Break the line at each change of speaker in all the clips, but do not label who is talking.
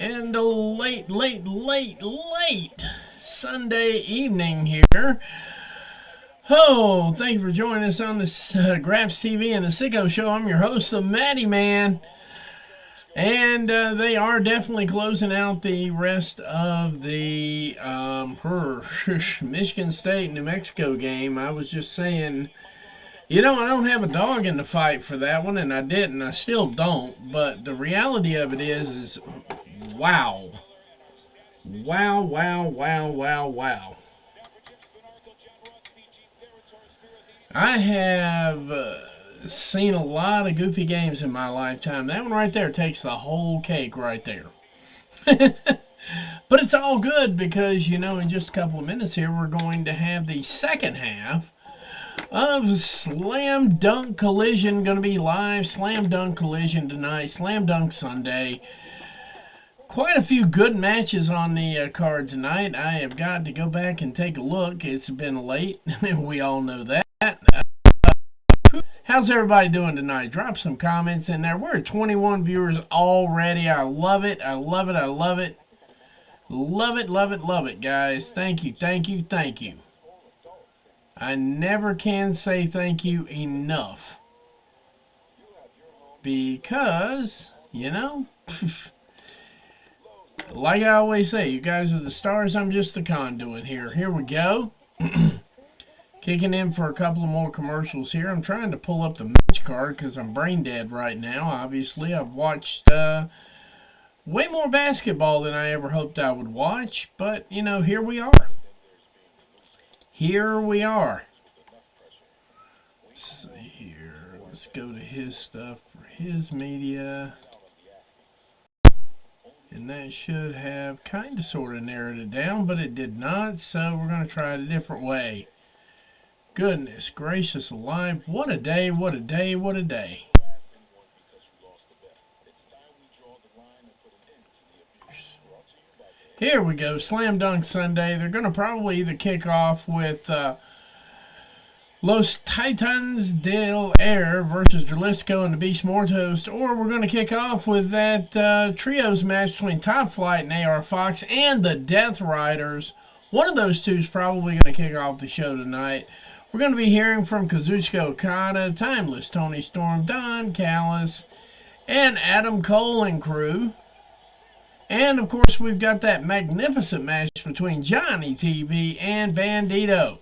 And a late Sunday evening here. Oh, thank you for joining us on this Graps TV and the Sicko Show. I'm your host, the Matty Man. And they are definitely closing out the rest of the Michigan State New Mexico game. I was just saying, I don't have a dog in the fight for that one, and I didn't. I still don't. But the reality of it is wow. Wow, wow, wow, wow, wow. I have seen a lot of goofy games in my lifetime. That one right there takes the whole cake right there. But it's all good because, in just a couple of minutes here, we're going to have the second half of Slam Dunk Collision. Going to be live. Slam Dunk Collision tonight. Slam Dunk Sunday. Quite a few good matches on the card tonight. I have got to go back and take a look. It's been late. We all know that. How's everybody doing tonight? Drop some comments in there. We're at 21 viewers already. I love it. I love it. I love it. Love it, love it, love it, guys. Thank you, thank you, thank you. I never can say thank you enough. Because, like I always say, you guys are the stars. I'm just the conduit here. Here we go. Kicking in for a couple of more commercials here. I'm trying to pull up the match card because I'm brain dead right now. Obviously, I've watched way more basketball than I ever hoped I would watch. But, here we are. Here we are. Let's see here. Let's go to his stuff for his media. And that should have kind of sort of narrowed it down, but it did not. So we're going to try it a different way. Goodness gracious alive. What a day, what a day, what a day. Here we go. Slam Dunk Sunday. They're going to probably either kick off with Los Titans del Air versus Jalisco and the Beast Mortos, or we're going to kick off with that trios match between Top Flight and AR Fox and the Death Riders. One of those two is probably going to kick off the show tonight. We're going to be hearing from Kazuchika Okada, Timeless Tony Storm, Don Callis, and Adam Cole and crew. And, of course, we've got that magnificent match between Johnny TV and Bandito.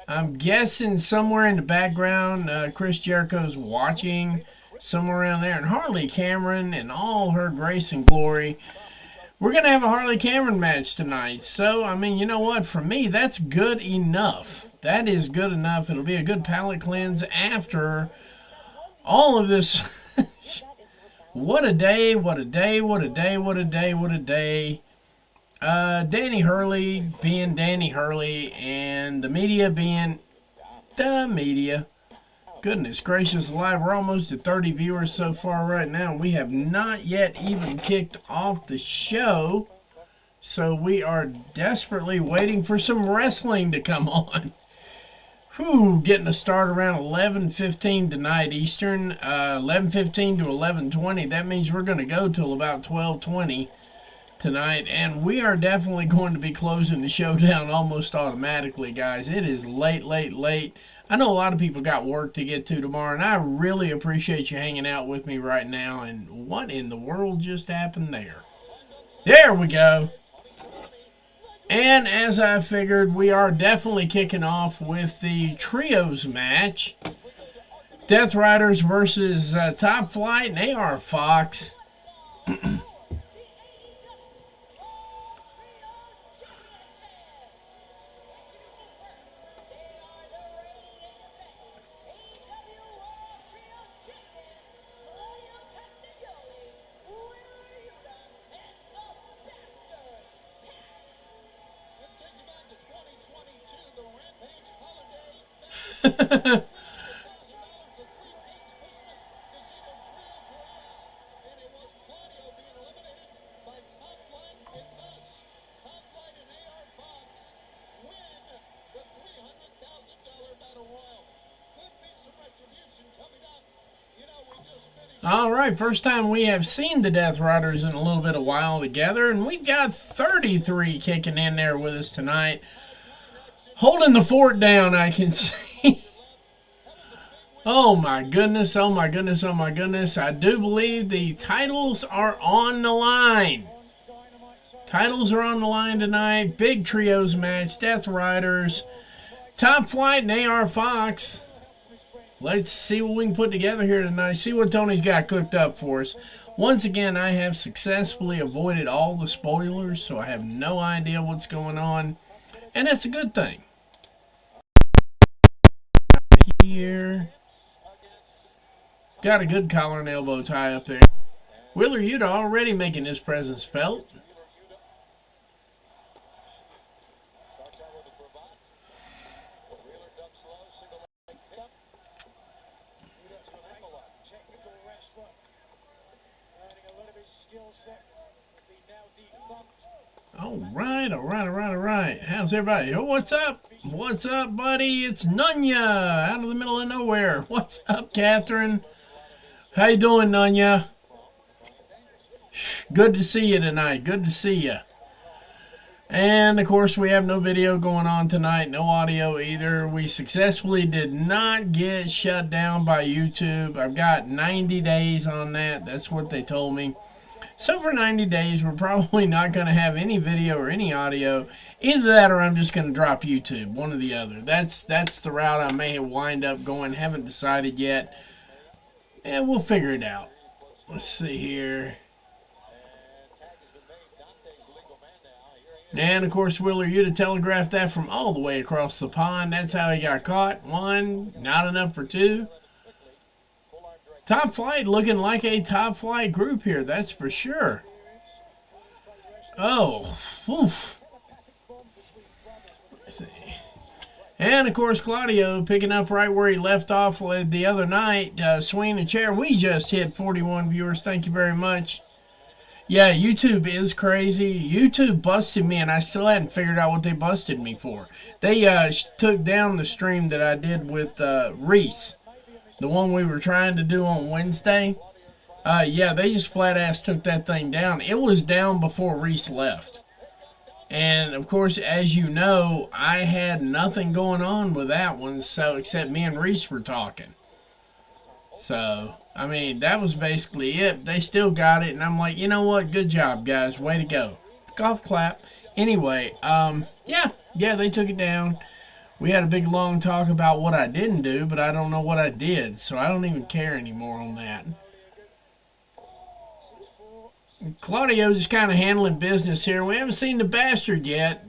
I'm guessing somewhere in the background, Chris Jericho's watching somewhere around there. And Harley Cameron in all her grace and glory. We're going to have a Harley Cameron match tonight. So, you know what? For me, that's good enough. That is good enough. It'll be a good palate cleanse after all of this. What a day, what a day, what a day, what a day, what a day. Danny Hurley being Danny Hurley and the media being the media. Goodness gracious alive, we're almost at 30 viewers so far right now. We have not yet even kicked off the show. So we are desperately waiting for some wrestling to come on. Getting a start around 11:15 tonight Eastern, 11:15 to 11:20. That means we're going to go till about 12:20 tonight, and we are definitely going to be closing the show down almost automatically, guys. It is late. I know a lot of people got work to get to tomorrow, and I really appreciate you hanging out with me right now. And what in the world just happened there? There we go. And as I figured, we are definitely kicking off with the trios match. Death Riders versus Top Flight and AR Fox. All right, first time we have seen the Death Riders in a little bit of while together, and we've got 33 kicking in there with us tonight. Holding the fort down, I can see. Oh my goodness, oh my goodness, oh my goodness. I do believe the titles are on the line. Titles are on the line tonight. Big trios match. Death Riders, Top Flight, and AR Fox. Let's see what we can put together here tonight. See what Tony's got cooked up for us. Once again, I have successfully avoided all the spoilers, so I have no idea what's going on. And that's a good thing. Here. Got a good collar and elbow tie up there. Wheeler Yuta already making his presence felt. All right. How's everybody? Oh, what's up? What's up, buddy? It's Nunya out of the middle of nowhere. What's up, Catherine? How you doing, Nunya? Good to see you tonight. Good to see you. And, of course, we have no video going on tonight. No audio either. We successfully did not get shut down by YouTube. I've got 90 days on that. That's what they told me. So for 90 days, we're probably not going to have any video or any audio. Either that or I'm just going to drop YouTube, one or the other. That's the route I may wind up going. Haven't decided yet. And we'll figure it out. Let's see here. And, of course, Wheeler Yuta telegraphed that from all the way across the pond. That's how he got caught. One, not enough for two. Top Flight looking like a Top Flight group here, that's for sure. Oh, oof. Let's see. And, of course, Claudio picking up right where he left off the other night, swinging a chair. We just hit 41 viewers. Thank you very much. Yeah, YouTube is crazy. YouTube busted me, and I still hadn't figured out what they busted me for. They took down the stream that I did with Reese. The one we were trying to do on Wednesday. Yeah, they just flat-ass took that thing down. It was down before Reese left. And, of course, as you know, I had nothing going on with that one, so except me and Reese were talking. So, I mean, that was basically it. They still got it, and I'm like, you know what? Good job, guys. Way to go. Golf clap. Anyway, yeah, they took it down. We had a big long talk about what I didn't do, but I don't know what I did, so I don't even care anymore on that. Claudio's just kind of handling business here. We haven't seen the bastard yet.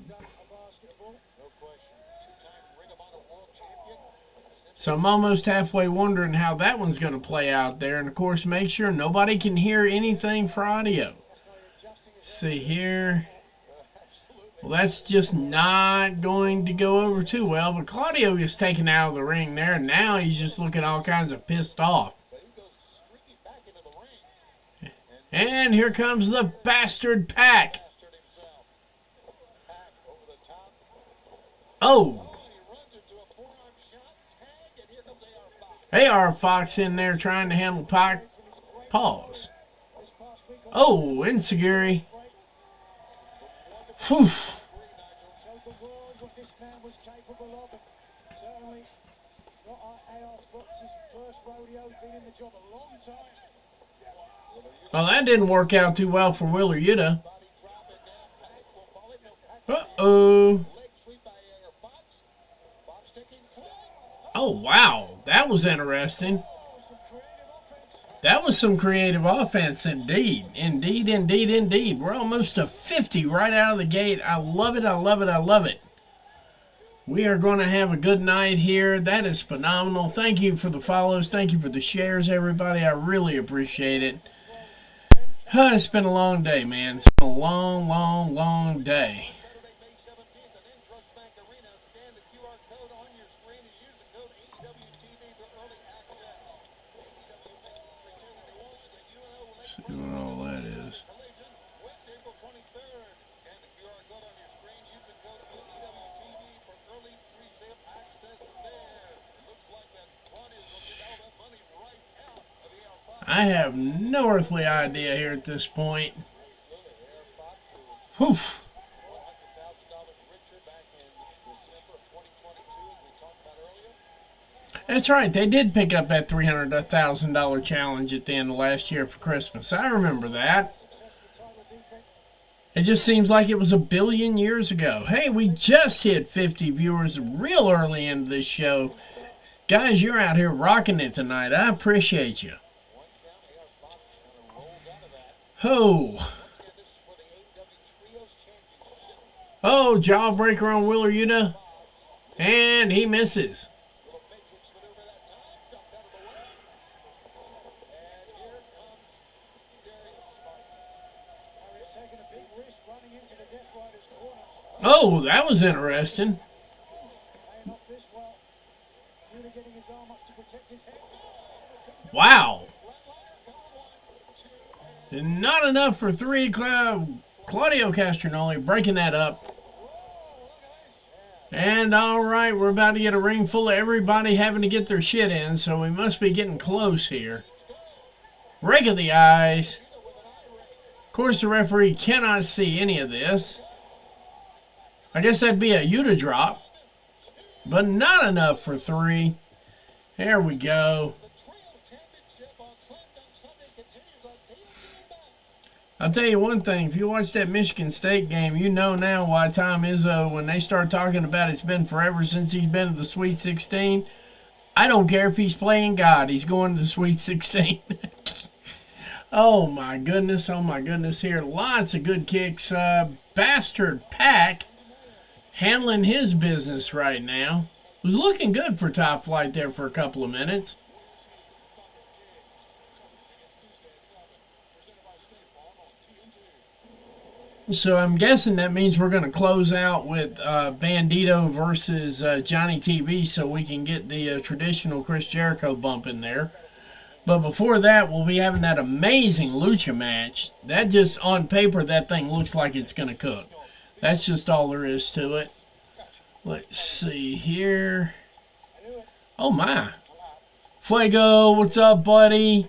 So I'm almost halfway wondering how that one's going to play out there. And, of course, make sure nobody can hear anything for audio. See here. Well, that's just not going to go over too well. But Claudio gets taken out of the ring there. And now he's just looking all kinds of pissed off. And here comes the bastard Pac. Oh. AR Fox in there trying to handle Pac. Pause. Oh, Inseguri. Whew. Well, that didn't work out too well for Wheeler Yuta. Uh-oh. Oh, wow. That was interesting. That was some creative offense indeed. Indeed. We're almost to 50 right out of the gate. I love it. We are going to have a good night here. That is phenomenal. Thank you for the follows. Thank you for the shares, everybody. I really appreciate it. It's been a long day, man. It's been a long day. See what all that is. I have no earthly idea here at this point. Oof. That's right. They did pick up that $300,000 challenge at the end of last year for Christmas. I remember that. It just seems like it was a billion years ago. Hey, we just hit 50 viewers real early into this show. Guys, you're out here rocking it tonight. I appreciate you. Oh. Oh, jawbreaker on Wheeler Yuta. And he misses. Oh, that was interesting. Wow. Not enough for 3. Claudio Castronoli breaking that up. And all right, we're about to get a ring full of everybody having to get their shit in, so we must be getting close here. Rake of the eyes. Of course, the referee cannot see any of this. I guess that'd be a Yuta drop, but not enough for 3. There we go. I'll tell you one thing. If you watch that Michigan State game, you know now why Tom Izzo, when they start talking about it's been forever since he's been to the Sweet 16, I don't care if he's playing God. He's going to the Sweet 16. Oh, my goodness. Oh, my goodness here. Lots of good kicks. Bastard Pack handling his business right now. Was looking good for Top Flight there for a couple of minutes. So I'm guessing that means we're going to close out with Bandito versus Johnny TV so we can get the traditional Chris Jericho bump in there. But before that, we'll be having that amazing lucha match. That just, on paper, that thing looks like it's going to cook. That's just all there is to it. Let's see here. Oh, my. Fuego, what's up, buddy?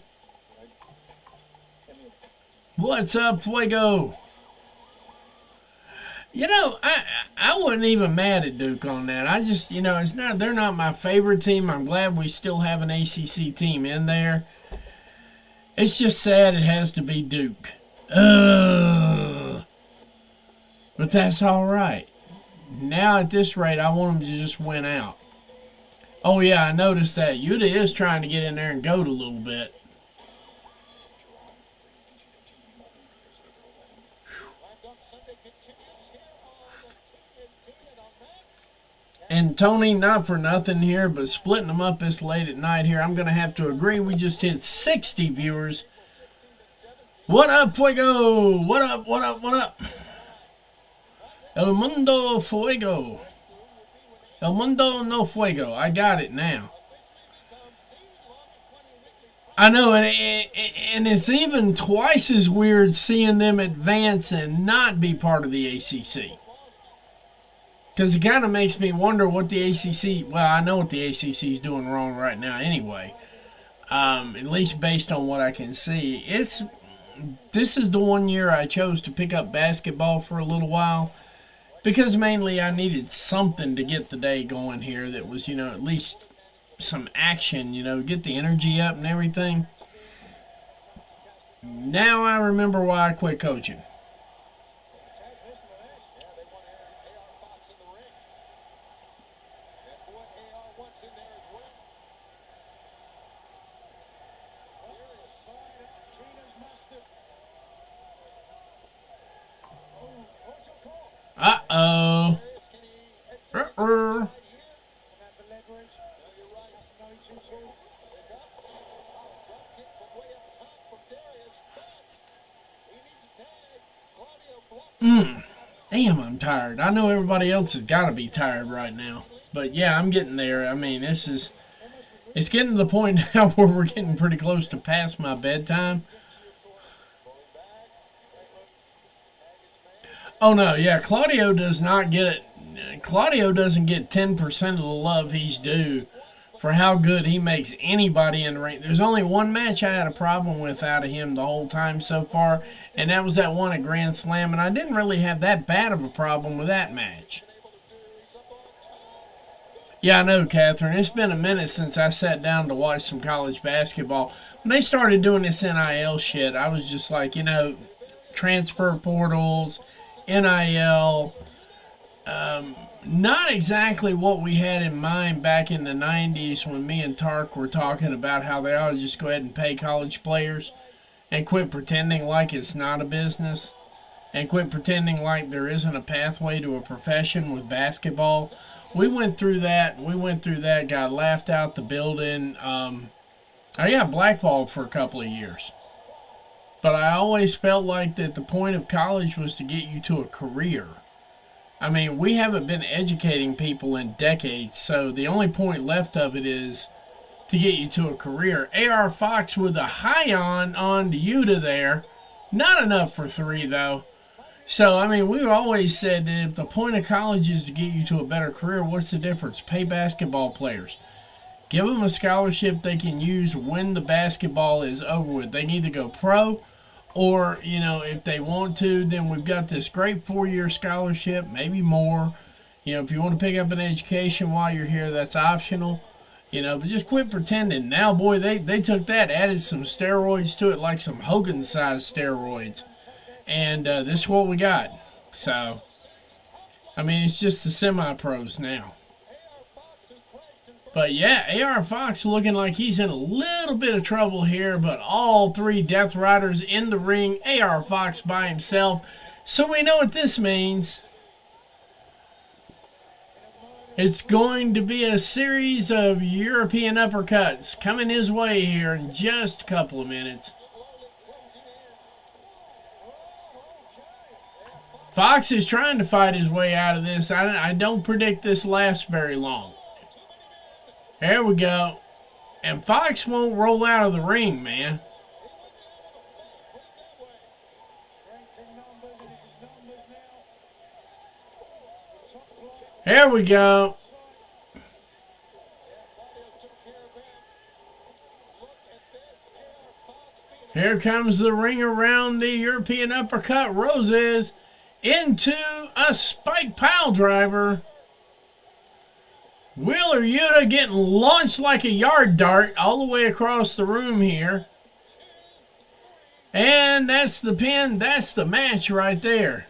What's up, Fuego? You know, I wasn't even mad at Duke on that. I just, you know, they're not my favorite team. I'm glad we still have an ACC team in there. It's just sad it has to be Duke. But that's all right. Now at this rate, I want them to just win out. Oh yeah, I noticed that. Yuta is trying to get in there and goad a little bit. And Tony, not for nothing here, but splitting them up this late at night here, I'm going to have to agree. We just hit 60 viewers. What up, Fuego? What up, what up, what up? El Mundo Fuego. El Mundo no Fuego. I got it now. I know, and it's even twice as weird seeing them advance and not be part of the ACC. Because it kind of makes me wonder what the ACC... Well, I know what the ACC is doing wrong right now anyway. At least based on what I can see. This is the one year I chose to pick up basketball for a little while. Because mainly I needed something to get the day going here that was, you know, at least some action, you know, get the energy up and everything. Now I remember why I quit coaching. Uh-oh. Uh-oh. Damn, I'm tired. I know everybody else has got to be tired right now. But yeah, I'm getting there. I mean, it's getting to the point now where we're getting pretty close to past my bedtime. Oh, no, yeah, Claudio does not get it. Claudio doesn't get 10% of the love he's due for how good he makes anybody in the ring. There's only one match I had a problem with out of him the whole time so far, and that was that one at Grand Slam, and I didn't really have that bad of a problem with that match. Yeah, I know, Catherine. It's been a minute since I sat down to watch some college basketball. When they started doing this NIL shit, I was just like, transfer portals, NIL, not exactly what we had in mind back in the 90s when me and Tark were talking about how they ought to just go ahead and pay college players and quit pretending like it's not a business and quit pretending like there isn't a pathway to a profession with basketball. We went through that, got laughed out the building. I got blackballed for a couple of years. But I always felt like that the point of college was to get you to a career. I mean, we haven't been educating people in decades, so the only point left of it is to get you to a career. AR Fox with a high on to Utah there. Not enough for 3, though. So, I mean, we've always said that if the point of college is to get you to a better career, what's the difference? Pay basketball players. Give them a scholarship they can use when the basketball is over with. They can either go pro or, if they want to, then we've got this great 4-year scholarship, maybe more. If you want to pick up an education while you're here, that's optional. But just quit pretending. Now, boy, they took that, added some steroids to it, like some Hogan-sized steroids. And this is what we got. So, I mean, it's just the semi-pros now. But yeah, AR Fox looking like he's in a little bit of trouble here, but all 3 Death Riders in the ring, AR Fox by himself. So we know what this means. It's going to be a series of European uppercuts coming his way here in just a couple of minutes. Fox is trying to fight his way out of this. I don't predict this lasts very long. There we go. And Fox won't roll out of the ring, man. There we go. Here comes the ring around the European uppercut. Roses into a spike pile driver. Wheeler Yuta getting launched like a yard dart all the way across the room here. And that's the pin. That's the match right there.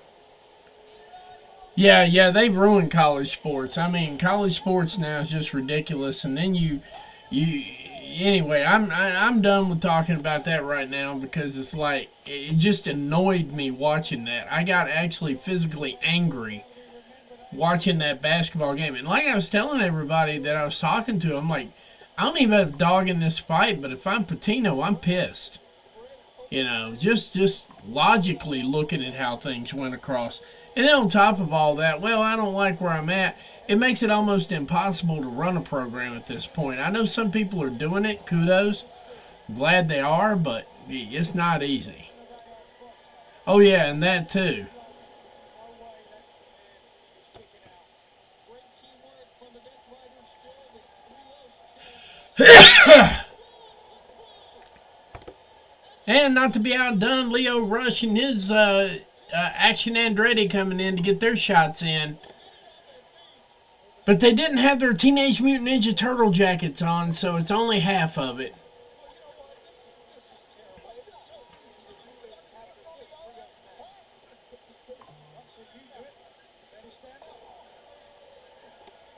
Yeah, they've ruined college sports. I mean, college sports now is just ridiculous. And then anyway, I'm done with talking about that right now because it's like, it just annoyed me watching that. I got actually physically angry watching that basketball game. And like I was telling everybody that I was talking to, I'm like, I don't even have a dog in this fight, but if I'm Patino, I'm pissed. Just logically looking at how things went across. And then on top of all that, well, I don't like where I'm at. It makes it almost impossible to run a program at this point. I know some people are doing it. Kudos. I'm glad they are, but it's not easy. Oh, yeah, and that too. And not to be outdone, Lio Rush and his Action Andretti coming in to get their shots in. But they didn't have their Teenage Mutant Ninja Turtle jackets on, so it's only half of it.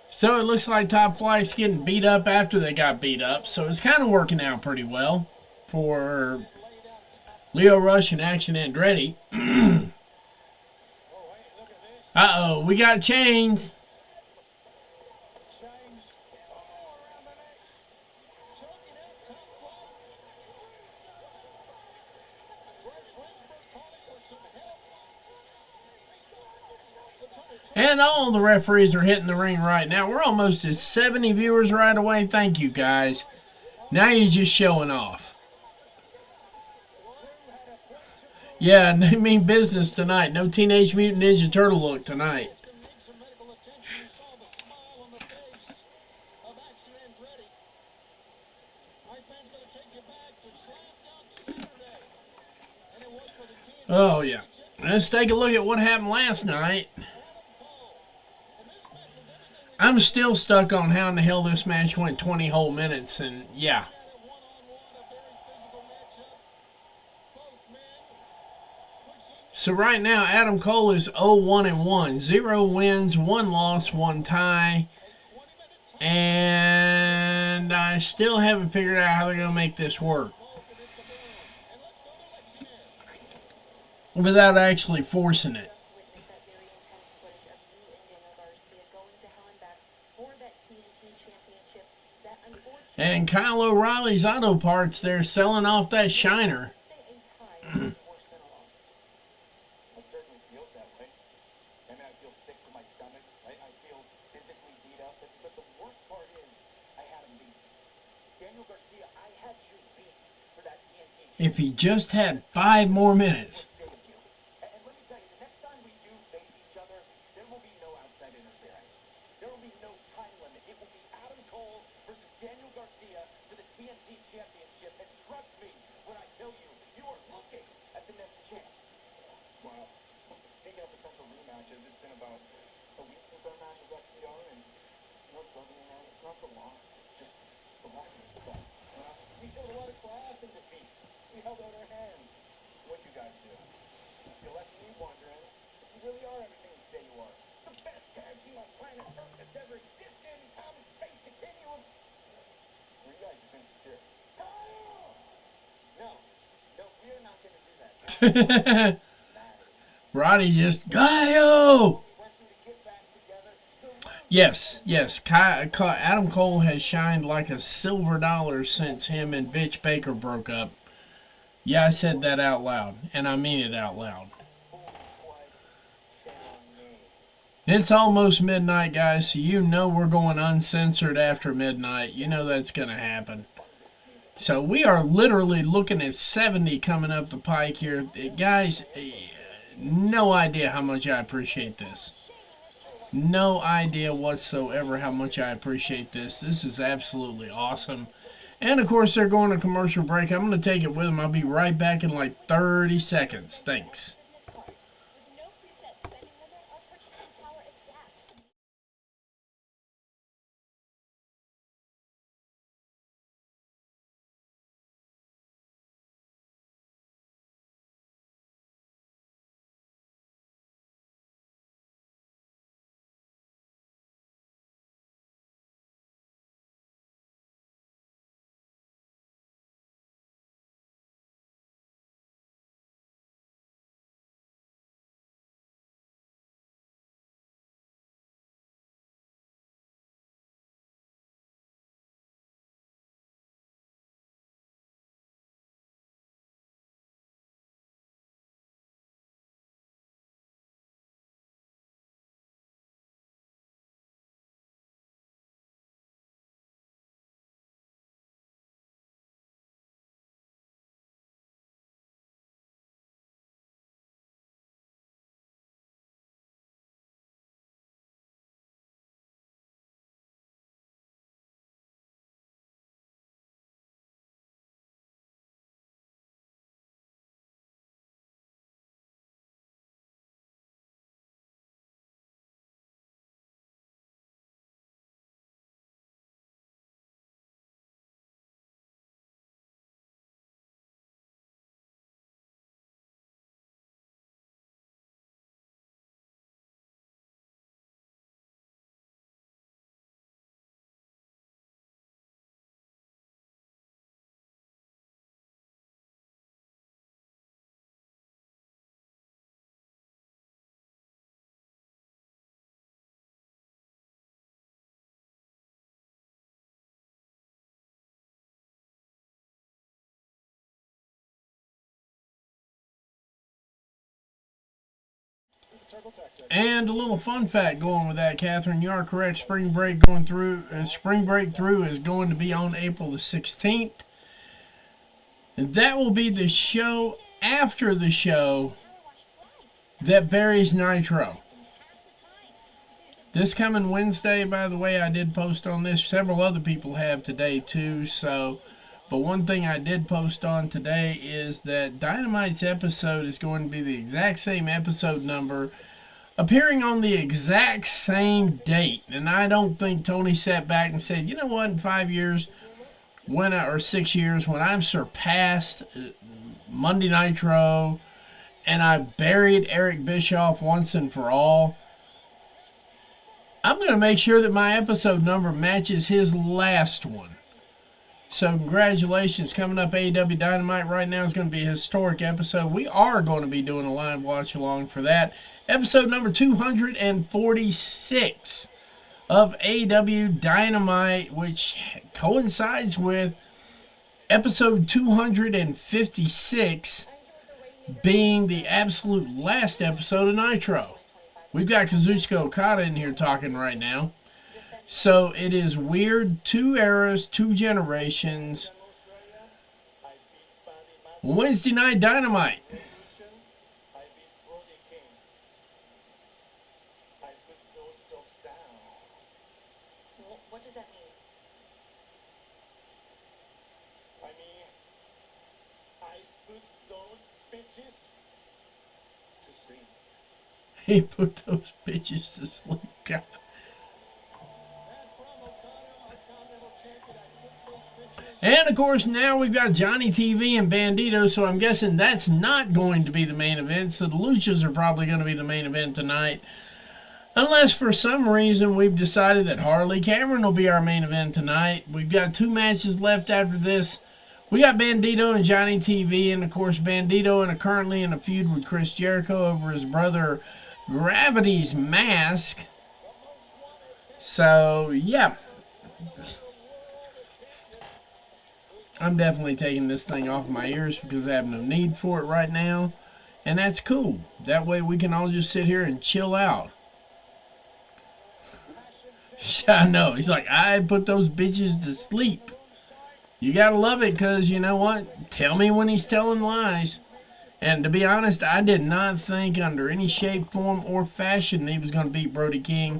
So it looks like Top Flight's getting beat up after they got beat up. So it's kind of working out pretty well for Lio Rush and Action Andretti. Uh-oh, we got chains. And all the referees are hitting the ring right now. We're almost at 70 viewers right away. Thank you, guys. Now you're just showing off. Yeah, they mean business tonight. No Teenage Mutant Ninja Turtle look tonight. Oh, yeah. Let's take a look at what happened last night. I'm still stuck on how in the hell this match went 20 whole minutes, and yeah. So right now, Adam Cole is 0-1-1. 0 wins, 1 loss, 1 tie. And I still haven't figured out how they're going to make this work without actually forcing it. And Kyle O'Reilly's Auto Parts, they're selling off that Shiner. If he just had 5 more minutes. Roddy just go. Yes. Adam Cole has shined like a silver dollar since him and Bitch Baker broke up. Yeah, I said that out loud, and I mean it out loud. It's almost midnight, guys, so you know we're going uncensored after midnight. You know that's going to happen. So we are literally looking at 70 coming up the pike here. Guys, no idea how much I appreciate this. No idea whatsoever how much I appreciate this. This is absolutely awesome. And, of course, they're going to commercial break. I'm going to take it with them. I'll be right back in like 30 seconds. Thanks. And a little fun fact going with that, Catherine, you are correct. Spring break through is going to be on April the 16th. And that will be the show after the show that buries Nitro. This coming Wednesday, by the way, I did post on this. Several other people have today too. So But one thing I did post on today is that Dynamite's episode is going to be the exact same episode number, appearing on the exact same date. And I don't think Tony sat back and said, you know what, in 5 years, or 6 years, when I've surpassed Monday Nitro and I buried Eric Bischoff once and for all, I'm going to make sure that my episode number matches his last one. So congratulations. Coming up, AEW Dynamite right now is going to be a historic episode. We are going to be doing a live watch along for that. Episode number 246 of AEW Dynamite, which coincides with episode 256 being the absolute last episode of Nitro. We've got Kazuchika Okada in here talking right now. So it is weird. 2 eras, 2 generations. Wednesday Night Dynamite.
What does that mean?
I mean, I put those bitches to sleep.
He put those bitches to sleep. God. And of course, now we've got Johnny TV and Bandito, so I'm guessing that's not going to be the main event. So the Luchas are probably going to be the main event tonight. Unless for some reason we've decided that Harley Cameron will be our main event tonight. We've got 2 matches left after this. We got Bandito and Johnny TV, and of course Bandito currently in a feud with Chris Jericho over his brother Gravity's mask. So, yeah. I'm definitely taking this thing off my ears because I have no need for it right now. And that's cool. That way we can all just sit here and chill out. Yeah, I know. He's like, I put those bitches to sleep. You gotta love it because, you know what? Tell me when he's telling lies. And to be honest, I did not think under any shape, form, or fashion that he was going to beat Brody King.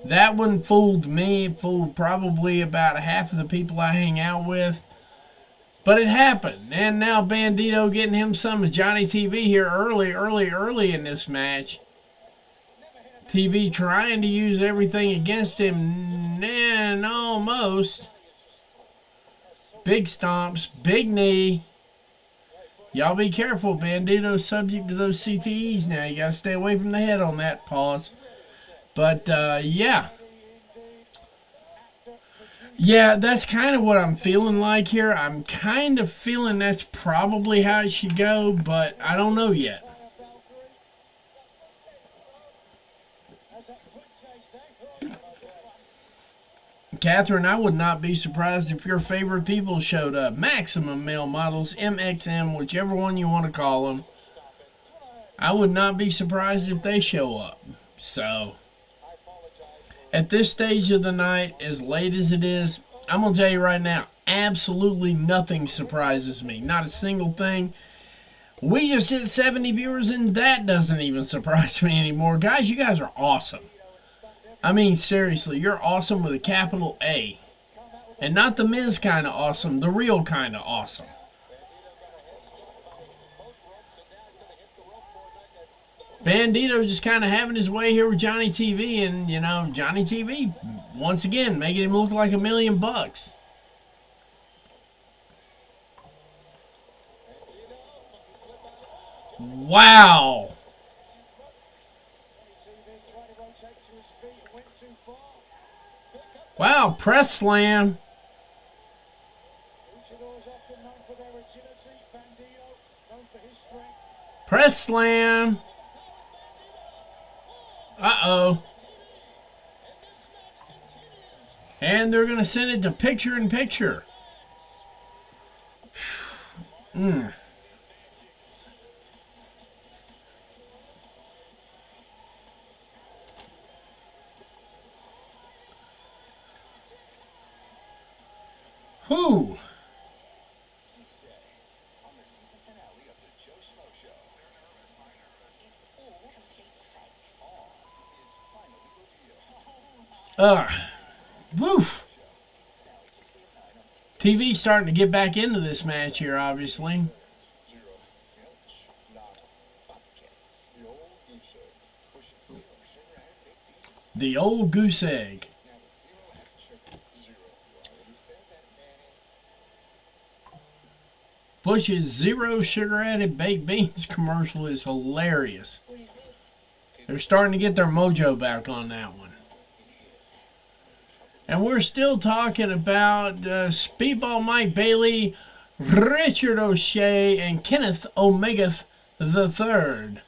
That one fooled me. It fooled probably about half of the people I hang out with. But it happened. And now Bandito getting him some of Johnny TV here early in this match. TV trying to use everything against him, and almost. Big stomps, big knee. Y'all be careful. Bandito's subject to those CTEs now. You got to stay away from the head on that. Pause. But, yeah. Yeah, that's kind of what I'm feeling like here. I'm kind of feeling that's probably how it should go, but I don't know yet. Catherine, I would not be surprised if your favorite people showed up. Maximum Male Models, MXM, whichever one you want to call them. I would not be surprised if they show up. So, at this stage of the night, as late as it is, I'm going to tell you right now, absolutely nothing surprises me. Not a single thing. We just hit 70 viewers, and that doesn't even surprise me anymore. Guys, you guys are awesome. I mean, seriously, you're awesome with a capital A. And not the Miz kind of awesome, the real kind of awesome. Bandito just kind of having his way here with Johnny TV, and, you know, Johnny TV, once again, making him look like $1 million. Wow. Wow, press slam. Press slam. Uh-oh. And they're going to send it to picture-in-picture. Who? Woof. TV starting to get back into this match here, obviously. The old goose egg. Bush's zero sugar added baked beans commercial is hilarious.
What is this?
They're starting to get their mojo back on that one. And we're still talking about Speedball Mike Bailey, Richard O'Shea, and Kenneth Omega III.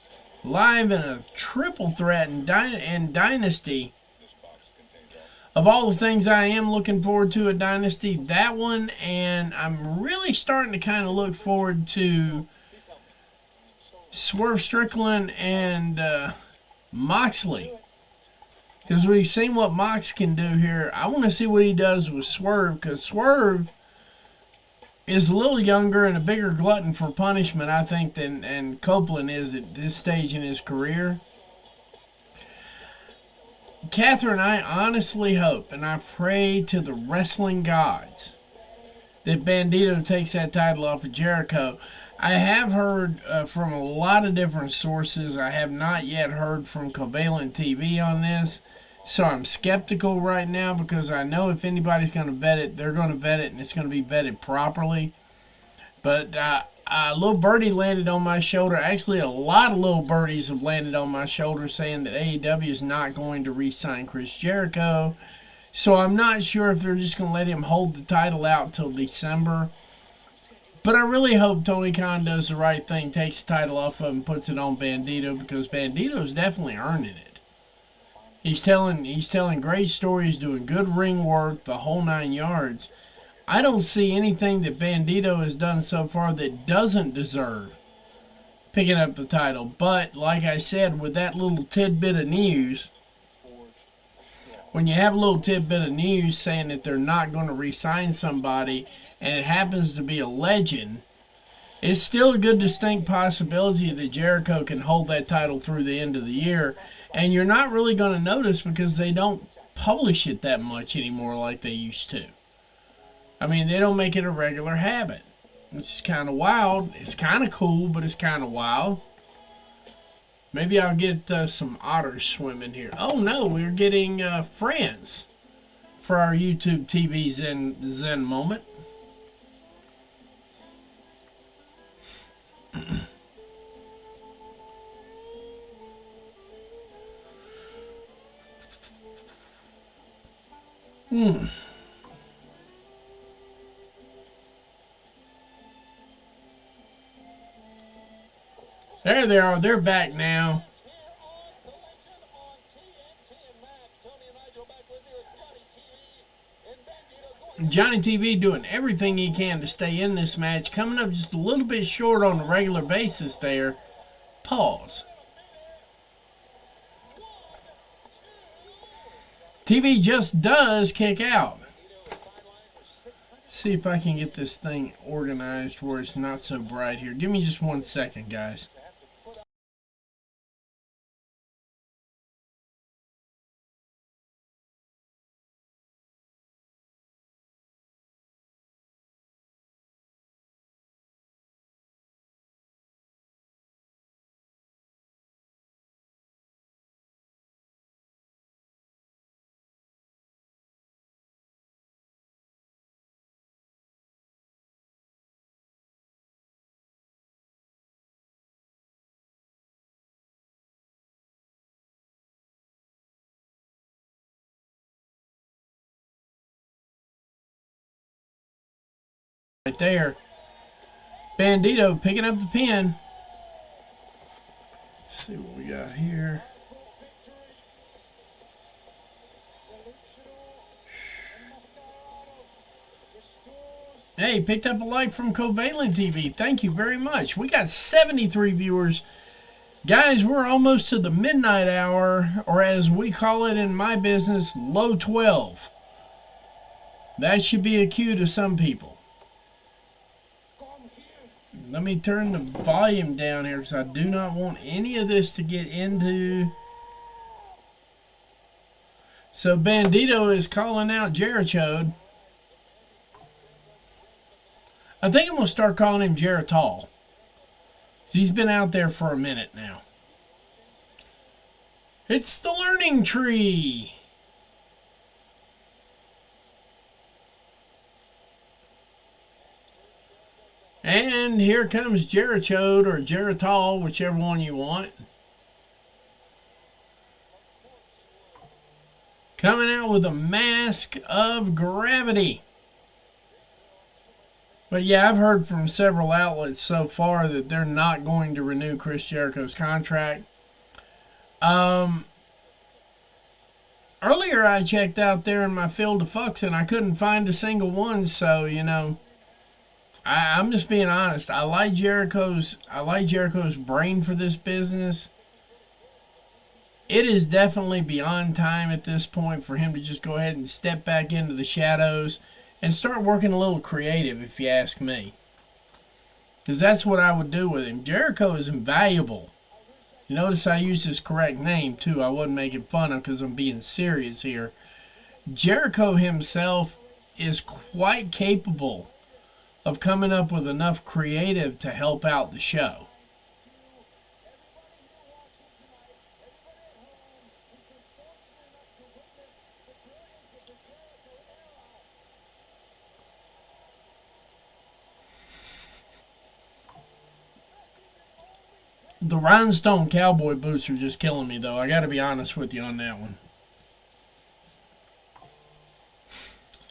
Live in a triple threat in Dynasty. Of all the things I am looking forward to at Dynasty, that one, and I'm really starting to kind of look forward to Swerve Strickland and Moxley. Because we've seen what Mox can do here. I want to see what he does with Swerve, because Swerve is a little younger and a bigger glutton for punishment, I think, than Copeland is at this stage in his career. Catherine, I honestly hope and I pray to the wrestling gods that Bandito takes that title off of Jericho. I have heard from a lot of different sources. I have not yet heard from Covalent TV on this. So I'm skeptical right now because I know if anybody's going to vet it, they're going to vet it and it's going to be vetted properly. But Little Birdie landed on my shoulder. Actually, a lot of Little Birdies have landed on my shoulder saying that AEW is not going to re-sign Chris Jericho. So I'm not sure if they're just going to let him hold the title out till December. But I really hope Tony Khan does the right thing, takes the title off of him and puts it on Bandito, because Bandito's definitely earning it. He's telling great stories, doing good ring work, the whole 9 yards. I don't see anything that Bandito has done so far that doesn't deserve picking up the title. But, like I said, with that little tidbit of news, when you have a little tidbit of news saying that they're not going to re-sign somebody and it happens to be a legend, it's still a good distinct possibility that Jericho can hold that title through the end of the year. And you're not really going to notice because they don't publish it that much anymore like they used to. I mean, they don't make it a regular habit. It's kind of wild. It's kind of cool, but it's kind of wild. Maybe I'll get some otters swimming here. Oh, no, we're getting France for our YouTube TV Zen moment. There they are. They're back now. Johnny TV doing everything he can to stay in this match. Coming up just a little bit short on a regular basis there. Pause. TV just does kick out. See if I can get this thing organized where it's not so bright here. Give me just 1 second, guys. Right there. Bandito picking up the pin. Let's see what we got here. Hey, picked up a like from Covalent TV. Thank you very much. We got 73 viewers. Guys, we're almost to the midnight hour, or as we call it in my business, low 12. That should be a cue to some people. Let me turn the volume down here because I do not want any of this to get into. So Bandito is calling out Jericho. I think I'm going to start calling him Geritol. He's been out there for a minute now. It's the learning tree. And here comes Jerichode or Geritol, whichever one you want. Coming out with a Mask of Gravity. But yeah, I've heard from several outlets so far that they're not going to renew Chris Jericho's contract. Earlier I checked out there in my field of fucks and I couldn't find a single one, so you know, I'm just being honest. I like Jericho's brain for this business. It is definitely beyond time at this point for him to just go ahead and step back into the shadows and start working a little creative, if you ask me. Because that's what I would do with him. Jericho is invaluable. You notice I used his correct name, too. I wasn't making fun of him because I'm being serious here. Jericho himself is quite capable of coming up with enough creative to help out the show. The rhinestone cowboy boots are just killing me, though. I got to be honest with you on that one.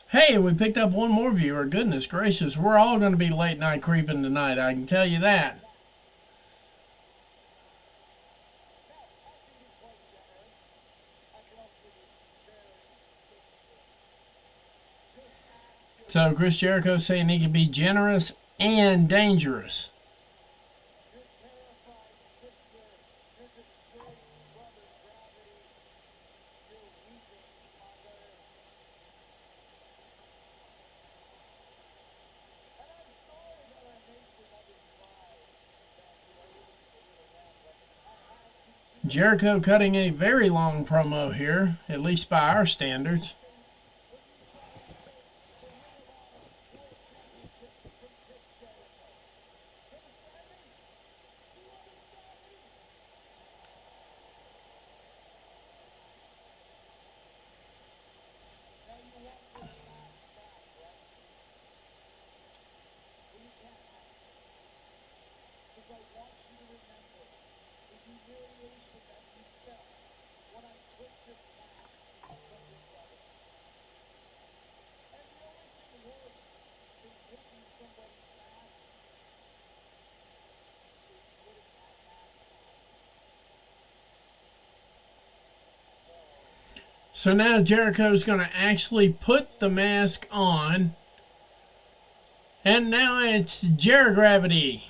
Hey, we picked up one more viewer. Goodness gracious, we're all going to be late night creeping tonight, I can tell you that. So Chris Jericho saying he can be generous and dangerous. Jericho cutting a very long promo here, at least by our standards. So now Jericho's going to actually put the mask on. And now it's Jerigravity.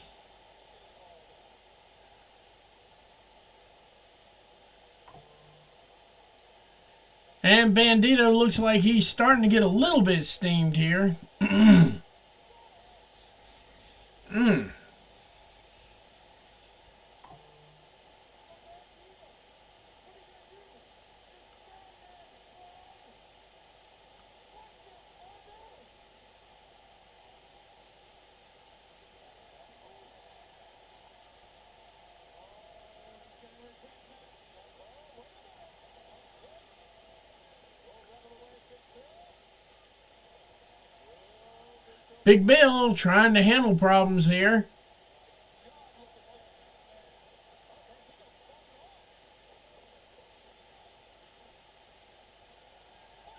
And Bandito looks like he's starting to get a little bit steamed here. Big Bill trying to handle problems here.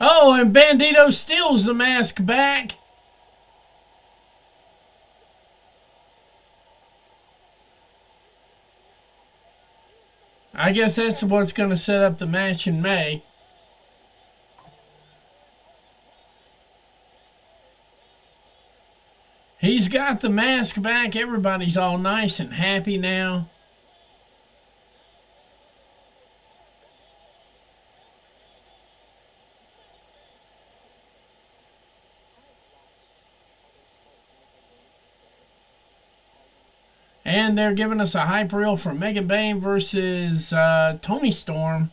Oh, and Bandito steals the mask back. I guess that's what's going to set up the match in May. He's got the mask back. Everybody's all nice and happy now. And they're giving us a hype reel for Megan Bayne versus Toni Storm.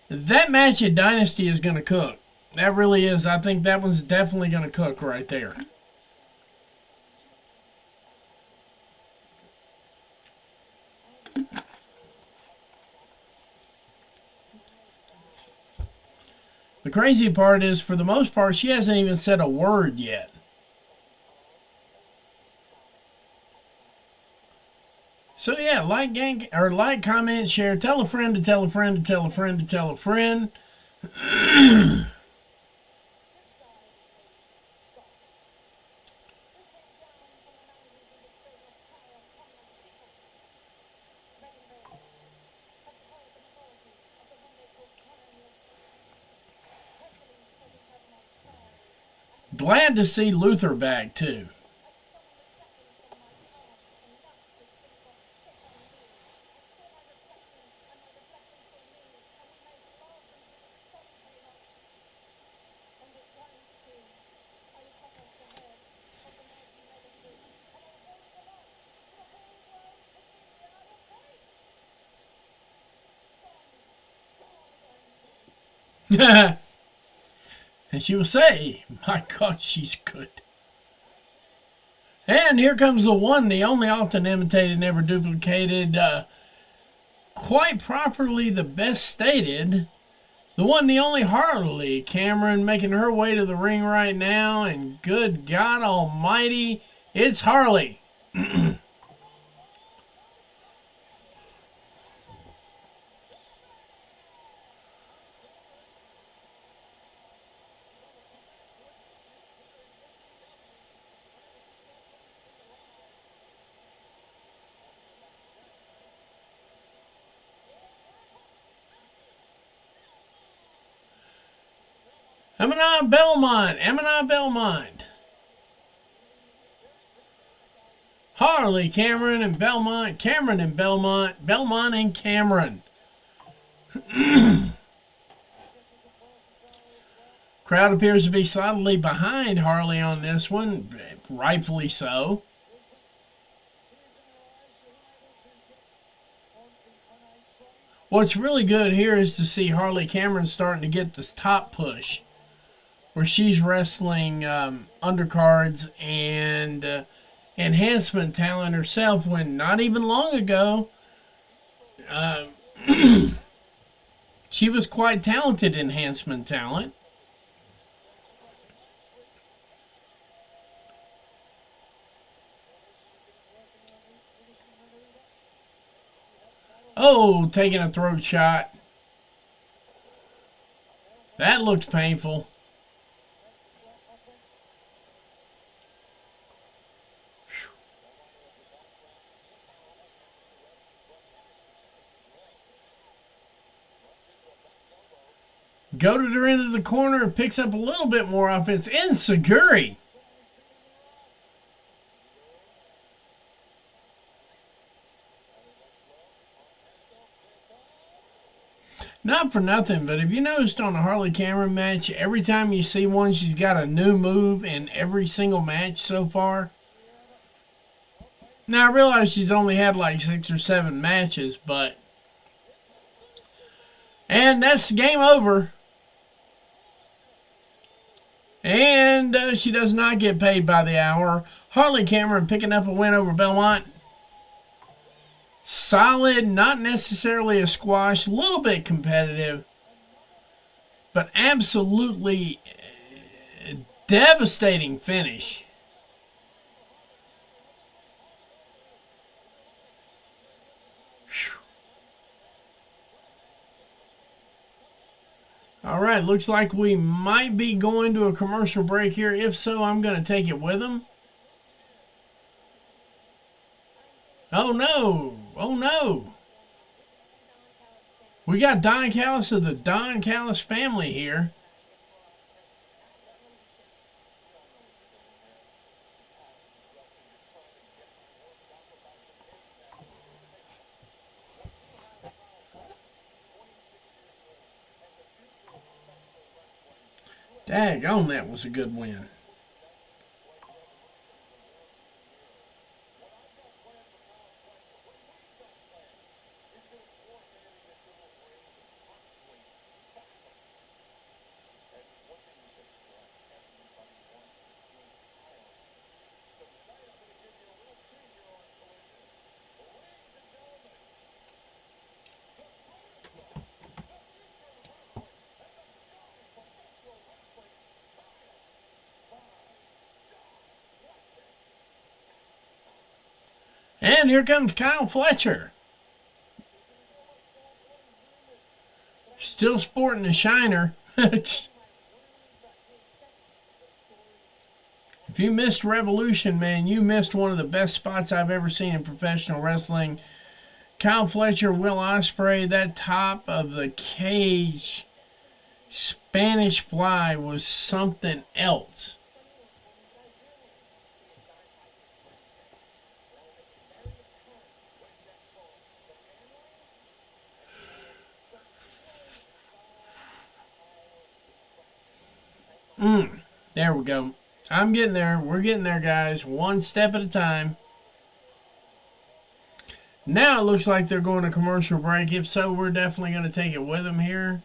That match at Dynasty is going to cook. That really is. I think that one's definitely going to cook right there. The crazy part is, for the most part, she hasn't even said a word yet. So yeah, like, comment, share, tell a friend to tell a friend to tell a friend to tell a friend. Glad to see Luther back too. And she will say, my God, she's good. And here comes the one, the only, often imitated, never duplicated, quite properly the best stated, the one, the only Harley Cameron, making her way to the ring right now. And good God Almighty, it's Harley. Eminem Belmont. Harley, Cameron, and Belmont. Cameron and Belmont. Belmont and Cameron. Crowd appears to be solidly behind Harley on this one. Rightfully so. What's really good here is to see Harley Cameron starting to get this top push, where she's wrestling undercards and enhancement talent herself, when not even long ago she was quite talented enhancement talent. Oh, taking a throat shot. That looked painful. Goaded her into the corner, picks up a little bit more offense. Enziguri. Not for nothing, but have you noticed on a Harley Cameron match, every time you see one, she's got a new move in every single match so far? Now, I realize she's only had like 6 or 7 matches, but... And that's game over. And she does not get paid by the hour. Harley Cameron picking up a win over Belmont. Solid, not necessarily a squash, a little bit competitive, but absolutely devastating finish. All right, looks like we might be going to a commercial break here. If so, I'm going to take it with them. Oh no! Oh no! We got Don Callis of the Don Callis family here. Daggone, that was a good win. And here comes Kyle Fletcher. Still sporting the shiner. If you missed Revolution, man, you missed one of the best spots I've ever seen in professional wrestling. Kyle Fletcher, Will Ospreay, that top of the cage Spanish fly was something else. There we go. I'm getting there. We're getting there, guys. One step at a time. Now it looks like they're going to commercial break. If so, we're definitely going to take it with them here.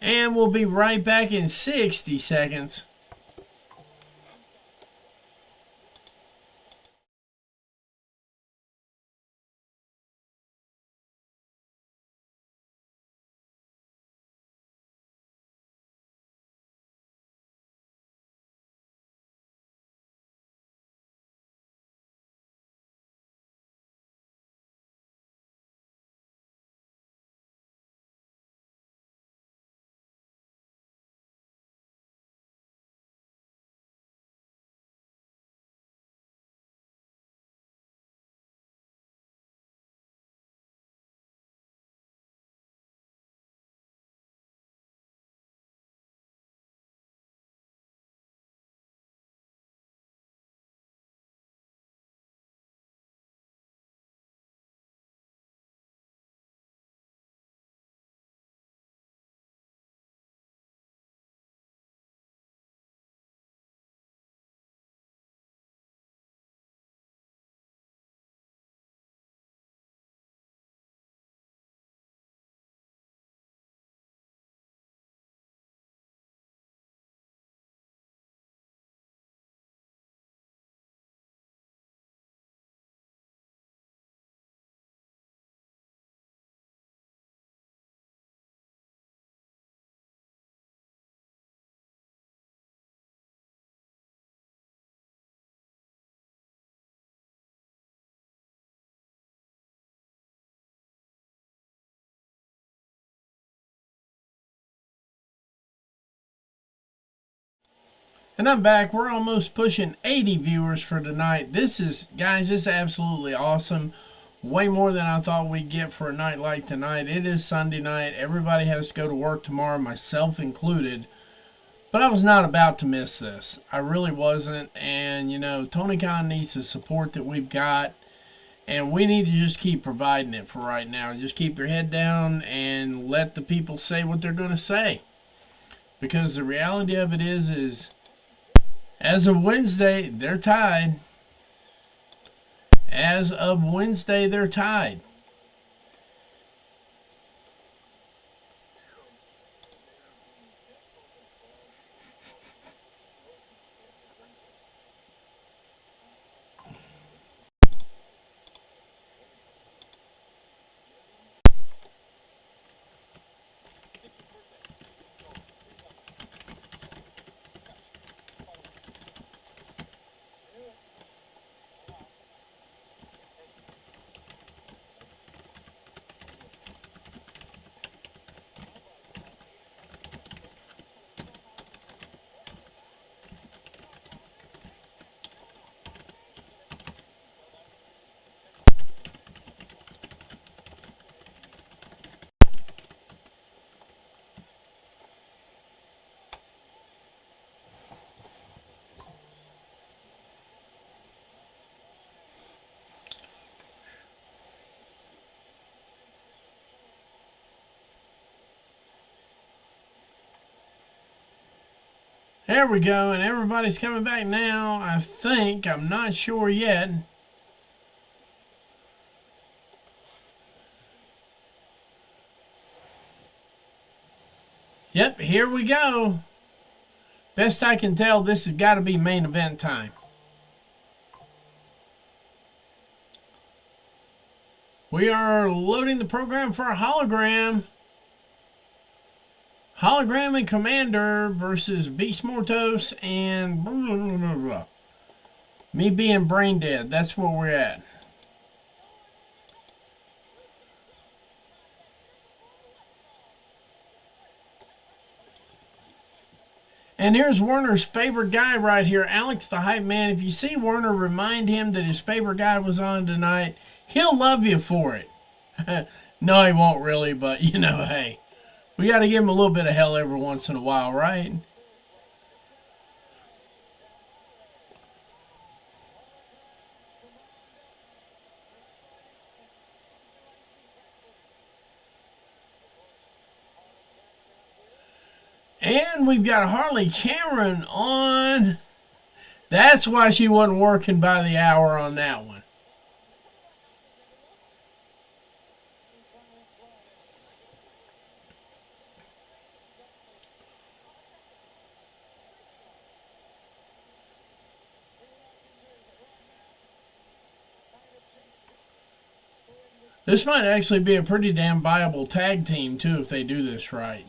And we'll be right back in 60 seconds. And I'm back. We're almost pushing 80 viewers for tonight. This is, guys, this is absolutely awesome. Way more than I thought we'd get for a night like tonight. It is Sunday night. Everybody has to go to work tomorrow, myself included. But I was not about to miss this. I really wasn't. And, you know, Tony Khan needs the support that we've got. And we need to just keep providing it for right now. Just keep your head down and let the people say what they're going to say. Because the reality of it is as of Wednesday, they're tied. As of Wednesday, they're tied. There we go, and everybody's coming back now, I think. I'm not sure yet. Yep, here we go. Best I can tell, this has got to be main event time. We are loading the program for a hologram. Hologram and Commander versus Beast Mortos and Me being brain dead, that's where we're at. And here's Werner's favorite guy right here, Alex the Hype Man. If you see Werner, remind him that his favorite guy was on tonight. He'll love you for it. No, he won't really, but, you know, hey. We got to give him a little bit of hell every once in a while, right? And we've got Harley Cameron on. That's why she wasn't working by the hour on that one. This might actually be a pretty damn viable tag team, too, if they do this right.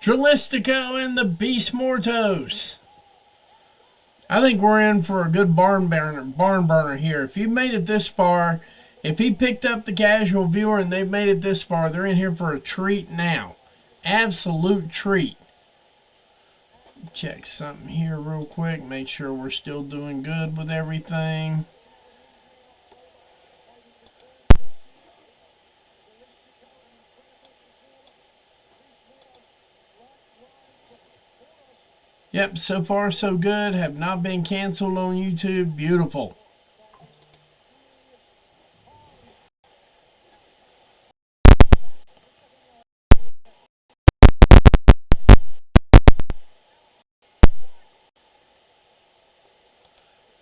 Dralistico and the Beast Mortos. I think we're in for a good barn burner here. If you made it this far, if he picked up the casual viewer and they've made it this far, they're in here for a treat now. Absolute treat. Check something here real quick. Make sure we're still doing good with everything. Yep, so far so good. Have not been canceled on YouTube. Beautiful.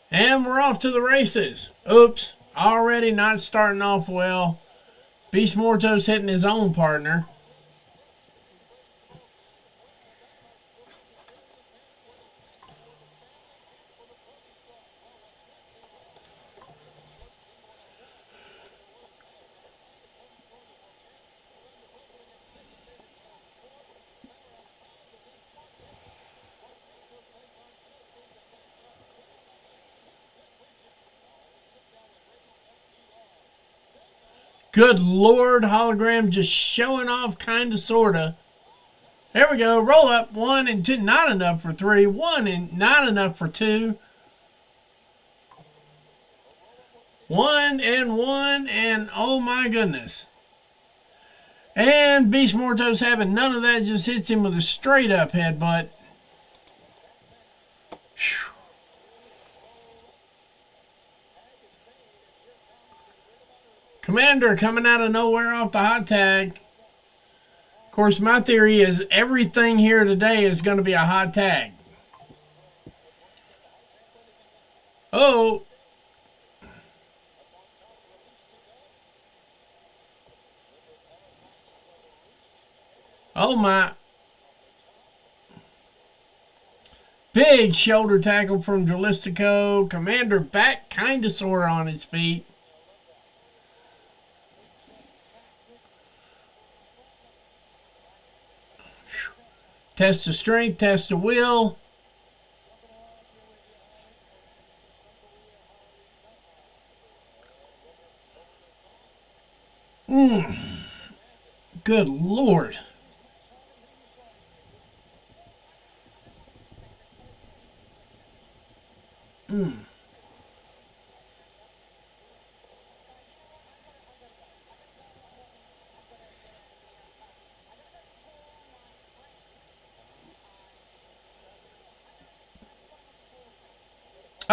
And we're off to the races. Oops, already not starting off well. Beast Mortos hitting his own partner. Good Lord, hologram just showing off kinda sorta. There we go. Roll up. 1 and 2. Not enough for 3. 1 and not enough for 2. 1 and 1 and oh my goodness. And Beast Mortos having none of that, just hits him with a straight up headbutt. Whew. Commander coming out of nowhere off the hot tag. Of course, my theory is everything here today is going to be a hot tag. Oh. Oh my. Big shoulder tackle from Dralistico. Commander back kind of sore on his feet. Test of strength, test of will. Good Lord.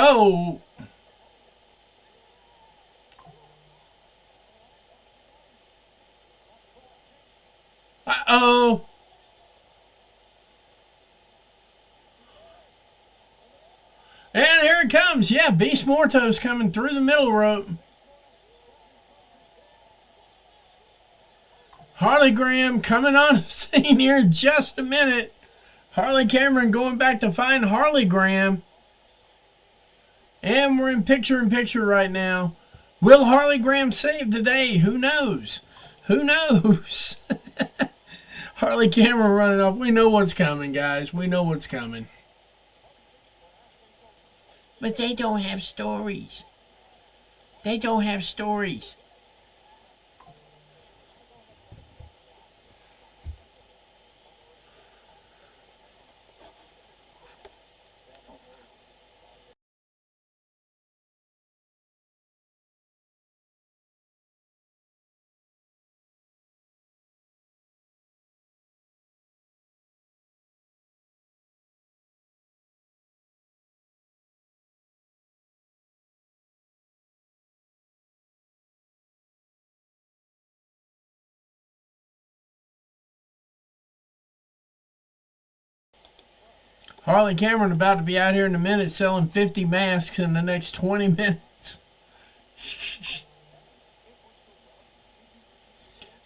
Oh. Uh-oh. And here it comes. Yeah, Beast Mortos coming through the middle rope. Harley Graham coming on the scene here in just a minute. Harley Cameron going back to find Harley Graham. And we're in picture right now. Will Harley Graham save the day? Who knows? Who knows? Harley Cameron running off. We know what's coming, guys. We know what's coming. But they don't have stories. They don't have stories. Harley Cameron about to be out here in a minute selling 50 masks in the next 20 minutes.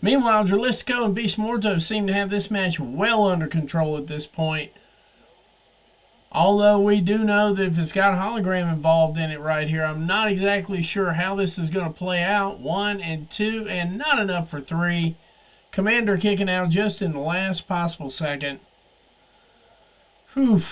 Meanwhile, Jalisco and Beast Morto seem to have this match well under control at this point. Although we do know that if it's got a hologram involved in it right here, I'm not exactly sure how this is going to play out. 1 and 2, and not enough for 3. Commander kicking out just in the last possible second. Whew.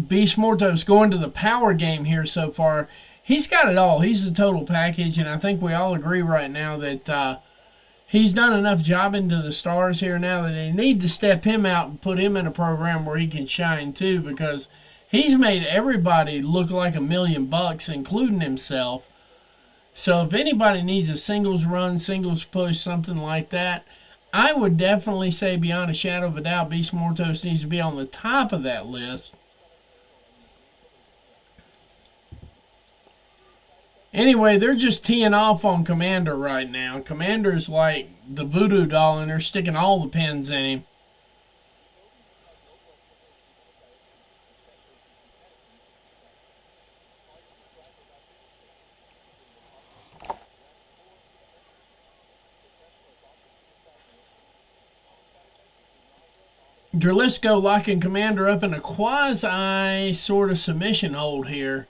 Beast Morto's going to the power game here so far. He's got it all. He's the total package, and I think we all agree right now that he's done enough jobbing to the stars here now that they need to step him out and put him in a program where he can shine too, because he's made everybody look like $1,000,000, including himself. So if anybody needs a singles run, singles push, something like that, I would definitely say beyond a shadow of a doubt, Beast Mortos needs to be on the top of that list. Anyway, they're just teeing off on Commander right now. Commander's like the voodoo doll, and they're sticking all the pins in him. Jalisco locking Commander up in a quasi sort of submission hold here.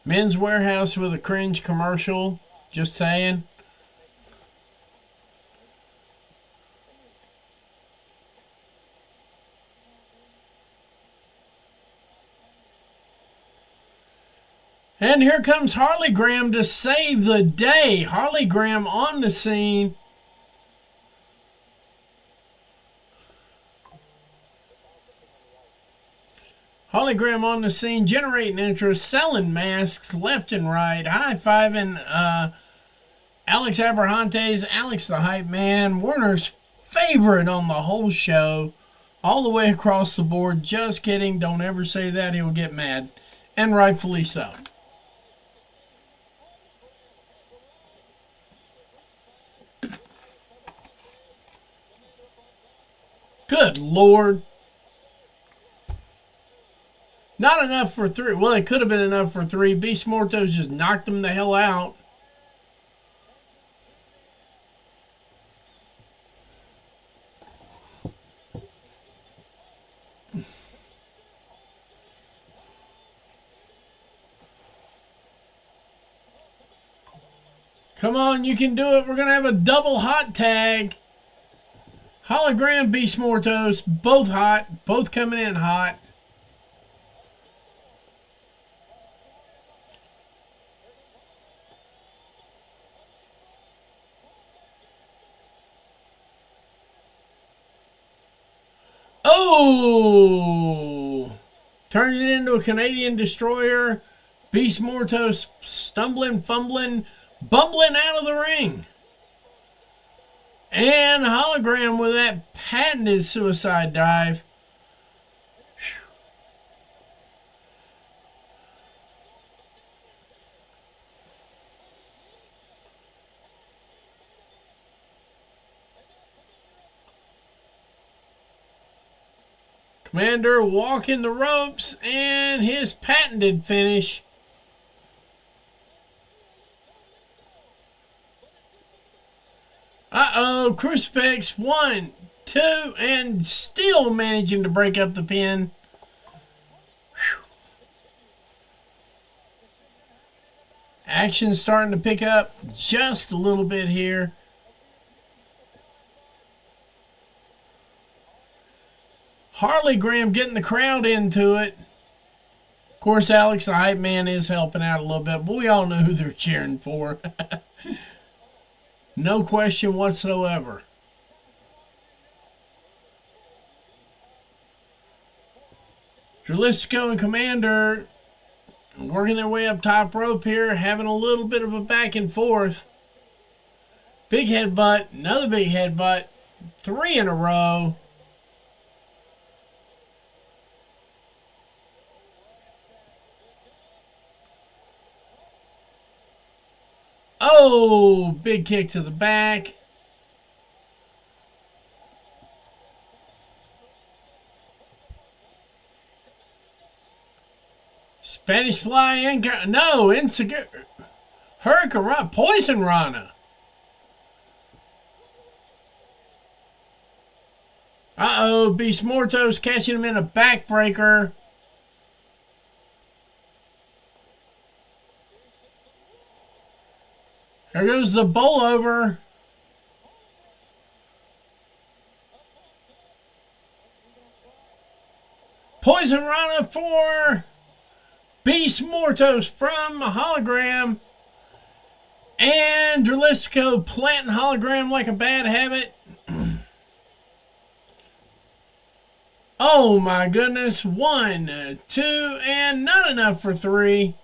Men's Warehouse with a cringe commercial. Just saying. And here comes Harley Graham to save the day. Harley Graham on the scene. Harley Graham on the scene, generating interest, selling masks left and right, high-fiving Alex Abrahantes, Alex the Hype Man, Warner's favorite on the whole show, all the way across the board. Just kidding, don't ever say that, he'll get mad, and rightfully so. Good Lord. Not enough for 3. Well, it could have been enough for 3. Beast Mortos just knocked them the hell out. Come on, you can do it. We're going to have a double hot tag. Hologram, Beast Mortos, both hot. Both coming in hot. Oh! Turned it into a Canadian destroyer. Beast Mortos stumbling, fumbling, bumbling out of the ring. And Hologram with that patented suicide dive. Commander walking the ropes and his patented finish. Uh-oh, Crucifix, 1, 2, and still managing to break up the pin. Whew. Action's starting to pick up just a little bit here. Harley Graham getting the crowd into it. Of course, Alex, the hype man, is helping out a little bit, but we all know who they're cheering for. No question whatsoever. Dralistico and Commander working their way up top rope here, having a little bit of a back and forth. Big headbutt, another big headbutt, 3 in a row. Oh, big kick to the back. Spanish Fly and no, Insecure. Hurricane Poison Rana. Uh-oh, Beast Mortos catching him in a backbreaker. There goes the bowl over. Poison Rana for Beast Mortos from Hologram. And Dralistico planting Hologram like a bad habit. Oh my goodness. 1, 2, and not enough for 3.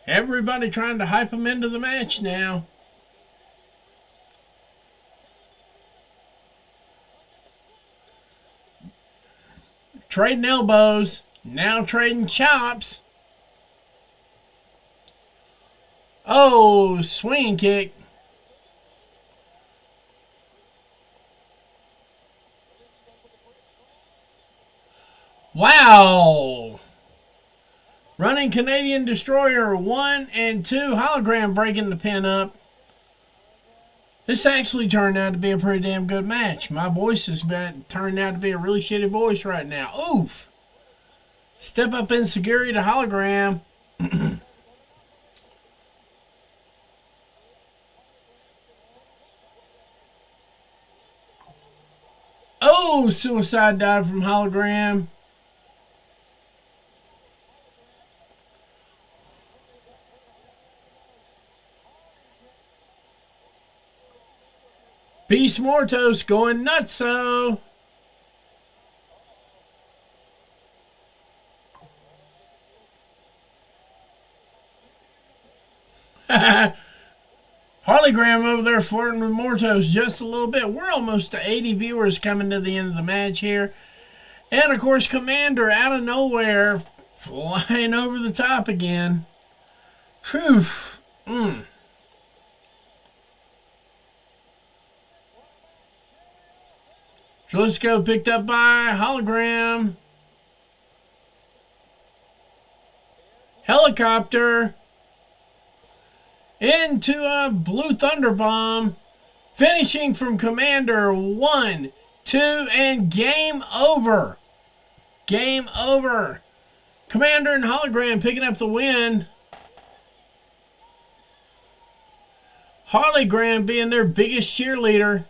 Everybody trying to hype him into the match now. Trading elbows. Now trading chops. Oh, swinging kick. Wow. Running Canadian Destroyer 1 and 2. Hologram breaking the pin up. This actually turned out to be a pretty damn good match. My voice has turned out to be a really shitty voice right now. Oof. Step up Insecurity to Hologram. Oh, suicide dive from Hologram. Beast Mortos going nutso. Harleygram over there flirting with Mortos just a little bit. We're almost to 80 viewers coming to the end of the match here. And, of course, Commander out of nowhere flying over the top again. Whew. So let's go, picked up by Hologram. Helicopter. Into a Blue Thunder Bomb. Finishing from Commander. 1, 2, and game over. Game over. Commander and Hologram picking up the win. Harleygram being their biggest cheerleader.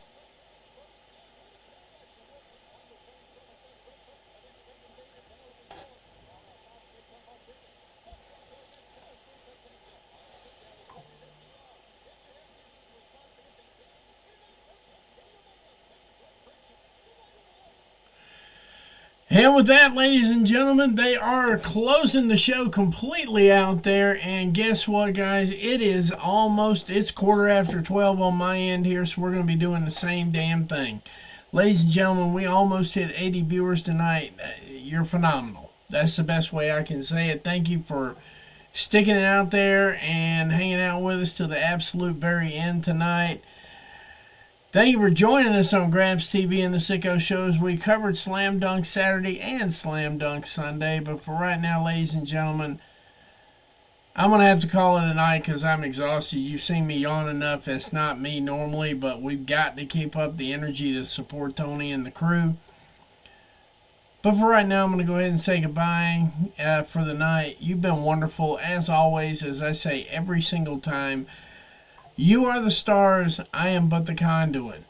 And with that, ladies and gentlemen, they are closing the show completely out there. And guess what, guys? It's 12:15 on my end here, so we're going to be doing the same damn thing. Ladies and gentlemen, we almost hit 80 viewers tonight. You're phenomenal. That's the best way I can say it. Thank you for sticking it out there and hanging out with us till the absolute very end tonight. Thank you for joining us on Grabs TV and the Sicko Shows. We covered Slam Dunk Saturday and Slam Dunk Sunday. But for right now, ladies and gentlemen, I'm going to have to call it a night because I'm exhausted. You've seen me yawn enough. That's not me normally, but we've got to keep up the energy to support Tony and the crew. But for right now, I'm going to go ahead and say goodbye for the night. You've been wonderful. As always, as I say every single time, you are the stars. I am but the conduit.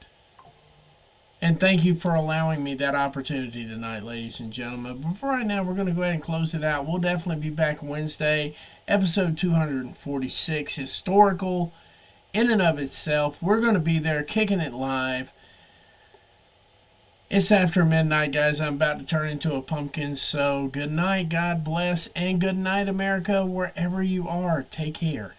And thank you for allowing me that opportunity tonight, ladies and gentlemen. But for right now, we're going to go ahead and close it out. We'll definitely be back Wednesday, episode 246, historical in and of itself. We're going to be there kicking it live. It's after midnight, guys. I'm about to turn into a pumpkin. So good night, God bless, and good night, America, wherever you are. Take care.